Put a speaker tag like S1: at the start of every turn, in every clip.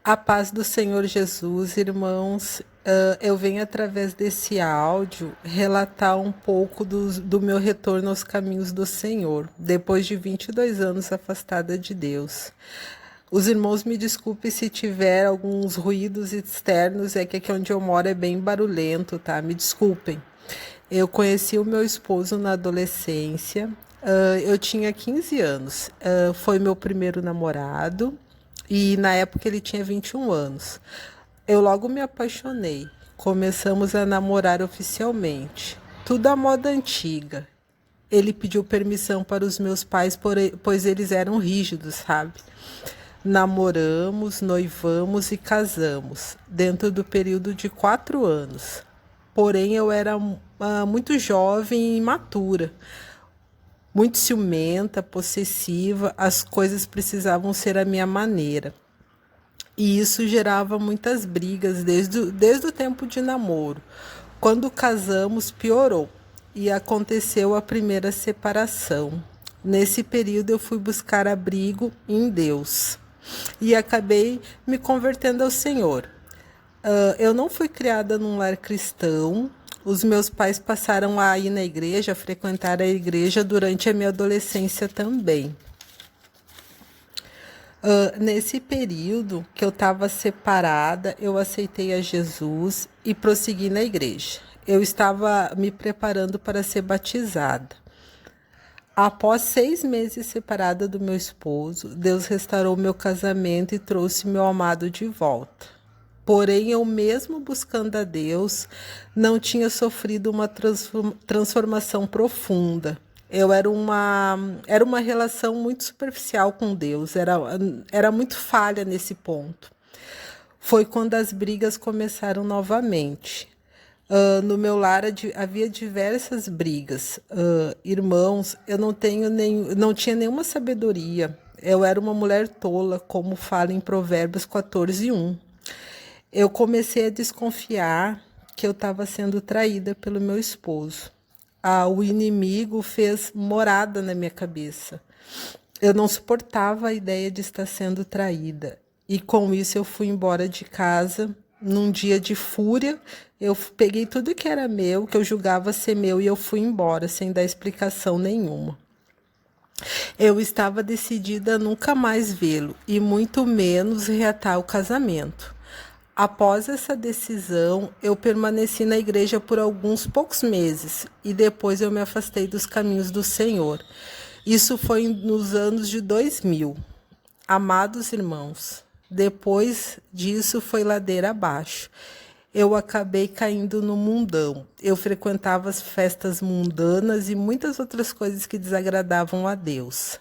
S1: A paz do Senhor Jesus, irmãos. Eu venho através desse áudio relatar um pouco do meu retorno aos caminhos do Senhor, depois de 22 anos afastada de Deus. Os irmãos me desculpem se tiver alguns ruídos externos, é que aqui onde eu moro é bem barulhento, tá? Me desculpem. Eu conheci o meu esposo na adolescência, eu tinha 15 anos, foi meu primeiro namorado. E na época ele tinha 21 anos. Eu logo me apaixonei. Começamos a namorar oficialmente. Tudo à moda antiga. Ele pediu permissão para os meus pais, pois eles eram rígidos, sabe? Namoramos, noivamos e casamos, dentro do período de 4 anos. Porém, eu era muito jovem e imatura, muito ciumenta, possessiva, as coisas precisavam ser a minha maneira. E isso gerava muitas brigas desde o tempo de namoro. Quando casamos, piorou e aconteceu a primeira separação. Nesse período, eu fui buscar abrigo em Deus e acabei me convertendo ao Senhor. Eu não fui criada num lar cristão. Os meus pais passaram a ir na igreja, a frequentar a igreja durante a minha adolescência também. Nesse período que eu estava separada, eu aceitei a Jesus e prossegui na igreja. Eu estava me preparando para ser batizada. Após 6 meses separada do meu esposo, Deus restaurou meu casamento e trouxe meu amado de volta. Porém, eu mesmo buscando a Deus, não tinha sofrido uma transformação profunda. Era uma relação muito superficial com Deus, era muito falha nesse ponto. Foi quando as brigas começaram novamente. No meu lar havia diversas brigas. Irmãos, eu não tinha nenhuma sabedoria. Eu era uma mulher tola, como fala em Provérbios 14:1. Eu comecei a desconfiar que eu estava sendo traída pelo meu esposo. O inimigo fez morada na minha cabeça. Eu não suportava a ideia de estar sendo traída. E com isso eu fui embora de casa. Num dia de fúria, eu peguei tudo que era meu, que eu julgava ser meu, e eu fui embora, sem dar explicação nenhuma. Eu estava decidida a nunca mais vê-lo, e muito menos reatar o casamento. Após essa decisão, eu permaneci na igreja por alguns poucos meses e depois eu me afastei dos caminhos do Senhor. Isso foi nos anos de 2000. Amados irmãos, depois disso foi ladeira abaixo. Eu acabei caindo no mundão. Eu frequentava as festas mundanas e muitas outras coisas que desagradavam a Deus.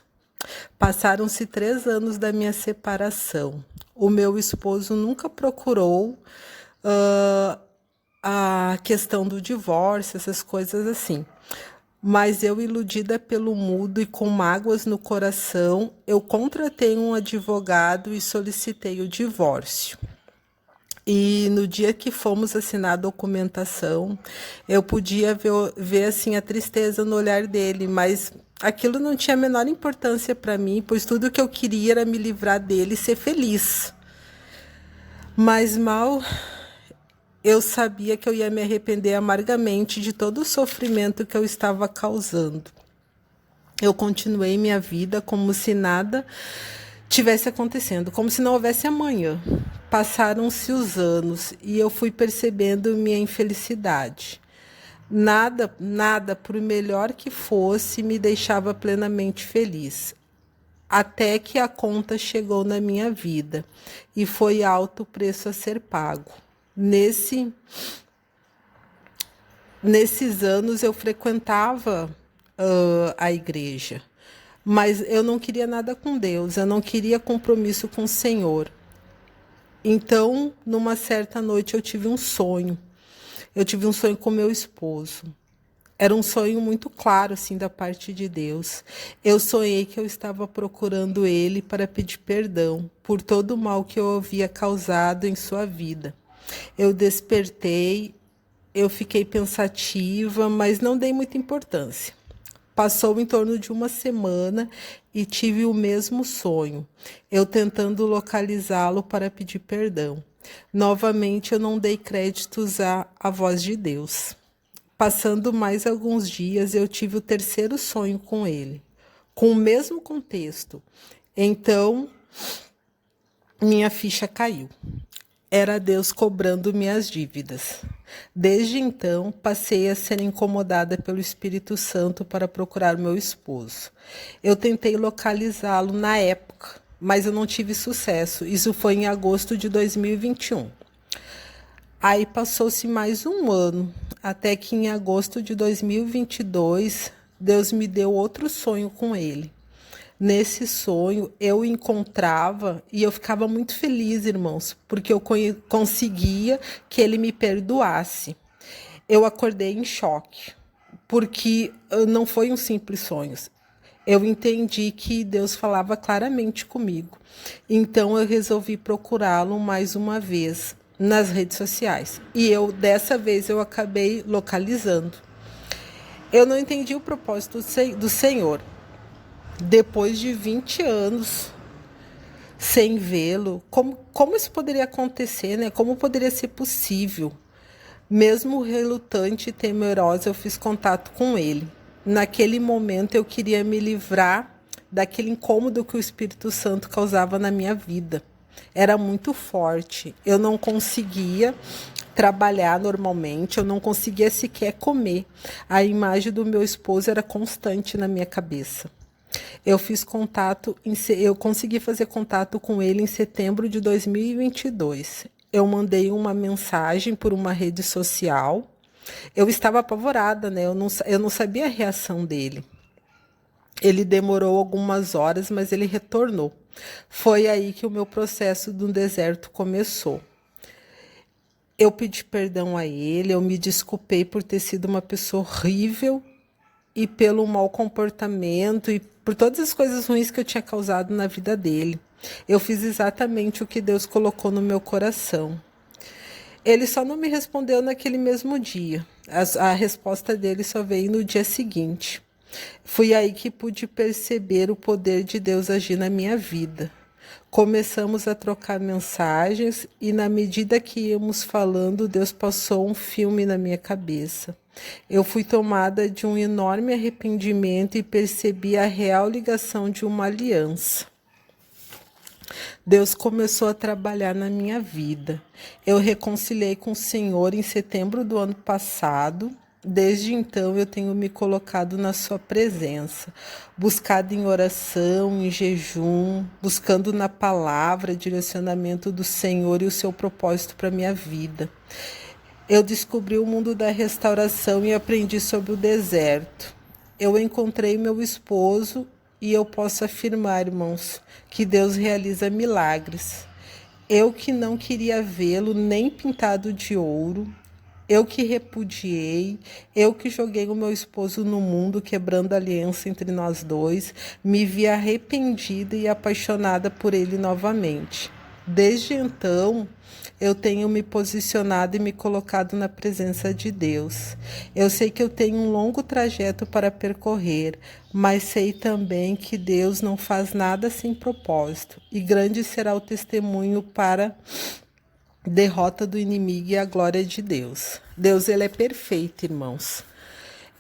S1: Passaram-se 3 anos da minha separação. O meu esposo nunca procurou a questão do divórcio, essas coisas assim. Mas eu, iludida pelo mundo e com mágoas no coração, eu contratei um advogado e solicitei o divórcio. E no dia que fomos assinar a documentação, eu podia ver assim a tristeza no olhar dele, mas aquilo não tinha a menor importância para mim, pois tudo que eu queria era me livrar dele e ser feliz. Mas mal eu sabia que eu ia me arrepender amargamente de todo o sofrimento que eu estava causando. Eu continuei minha vida como se nada tivesse acontecendo, como se não houvesse amanhã. Passaram-se os anos e eu fui percebendo minha infelicidade. Nada, por melhor que fosse, me deixava plenamente feliz. Até que a conta chegou na minha vida e foi alto o preço a ser pago. Nesses anos eu frequentava a igreja, mas eu não queria nada com Deus, eu não queria compromisso com o Senhor. Então, numa certa noite, eu tive um sonho. Eu tive um sonho com meu esposo. Era um sonho muito claro, assim, da parte de Deus. Eu sonhei que eu estava procurando ele para pedir perdão por todo o mal que eu havia causado em sua vida. Eu despertei, eu fiquei pensativa, mas não dei muita importância. Passou em torno de uma semana e tive o mesmo sonho, eu tentando localizá-lo para pedir perdão. Novamente eu não dei créditos à voz de Deus. Passando mais alguns dias, eu tive o terceiro sonho com ele, com o mesmo contexto. Então, minha ficha caiu. Era Deus cobrando minhas dívidas. Desde então, passei a ser incomodada pelo Espírito Santo para procurar meu esposo. Eu tentei localizá-lo na época, mas eu não tive sucesso. Isso foi em agosto de 2021. Aí passou-se mais um ano, até que em agosto de 2022, Deus me deu outro sonho com ele. Nesse sonho, eu o encontrava e eu ficava muito feliz, irmãos, porque eu conseguia que ele me perdoasse. Eu acordei em choque, porque não foi um simples sonho. Eu entendi que Deus falava claramente comigo. Então, eu resolvi procurá-lo mais uma vez nas redes sociais. E dessa vez, eu acabei localizando. Eu não entendi o propósito do Senhor. Depois de 20 anos sem vê-lo, como isso poderia acontecer, né? Como poderia ser possível? Mesmo relutante e temerosa, eu fiz contato com ele. Naquele momento, eu queria me livrar daquele incômodo que o Espírito Santo causava na minha vida. Era muito forte. Eu não conseguia trabalhar normalmente, eu não conseguia sequer comer. A imagem do meu esposo era constante na minha cabeça. Eu consegui fazer contato com ele em setembro de 2022. Eu mandei uma mensagem por uma rede social. Eu estava apavorada, né? Eu não sabia a reação dele. Ele demorou algumas horas, mas ele retornou. Foi aí que o meu processo do deserto começou. Eu pedi perdão a ele, eu me desculpei por ter sido uma pessoa horrível e pelo mau comportamento e por todas as coisas ruins que eu tinha causado na vida dele. Eu fiz exatamente o que Deus colocou no meu coração. Ele só não me respondeu naquele mesmo dia. A resposta dele só veio no dia seguinte. Foi aí que pude perceber o poder de Deus agir na minha vida. Começamos a trocar mensagens e, na medida que íamos falando, Deus passou um filme na minha cabeça. Eu fui tomada de um enorme arrependimento e percebi a real ligação de uma aliança. Deus começou a trabalhar na minha vida. Eu reconciliei com o Senhor em setembro do ano passado. Desde então eu tenho me colocado na sua presença, buscado em oração, em jejum, buscando na palavra direcionamento do Senhor e o seu propósito para a minha vida. Eu descobri o mundo da restauração e aprendi sobre o deserto. Eu encontrei meu esposo e eu posso afirmar, irmãos, que Deus realiza milagres. Eu que não queria vê-lo nem pintado de ouro, eu que repudiei, eu que joguei o meu esposo no mundo, quebrando a aliança entre nós dois, me vi arrependida e apaixonada por ele novamente. Desde então, eu tenho me posicionado e me colocado na presença de Deus. Eu sei que eu tenho um longo trajeto para percorrer, mas sei também que Deus não faz nada sem propósito, e grande será o testemunho para derrota do inimigo e a glória de Deus. Deus, ele é perfeito, irmãos.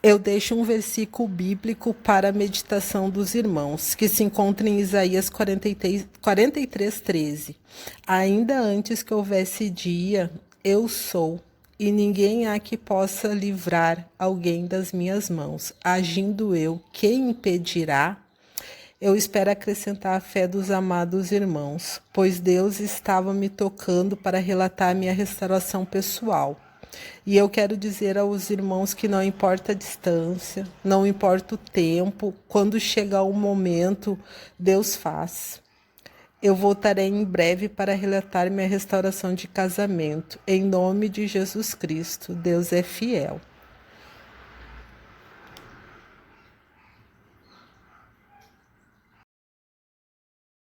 S1: Eu deixo um versículo bíblico para a meditação dos irmãos, que se encontra em Isaías 43:13. Ainda antes que houvesse dia, eu sou, e ninguém há que possa livrar alguém das minhas mãos. Agindo eu, quem impedirá? Eu espero acrescentar a fé dos amados irmãos, pois Deus estava me tocando para relatar minha restauração pessoal. E eu quero dizer aos irmãos que não importa a distância, não importa o tempo, quando chegar o momento, Deus faz. Eu voltarei em breve para relatar minha restauração de casamento. Em nome de Jesus Cristo, Deus é fiel.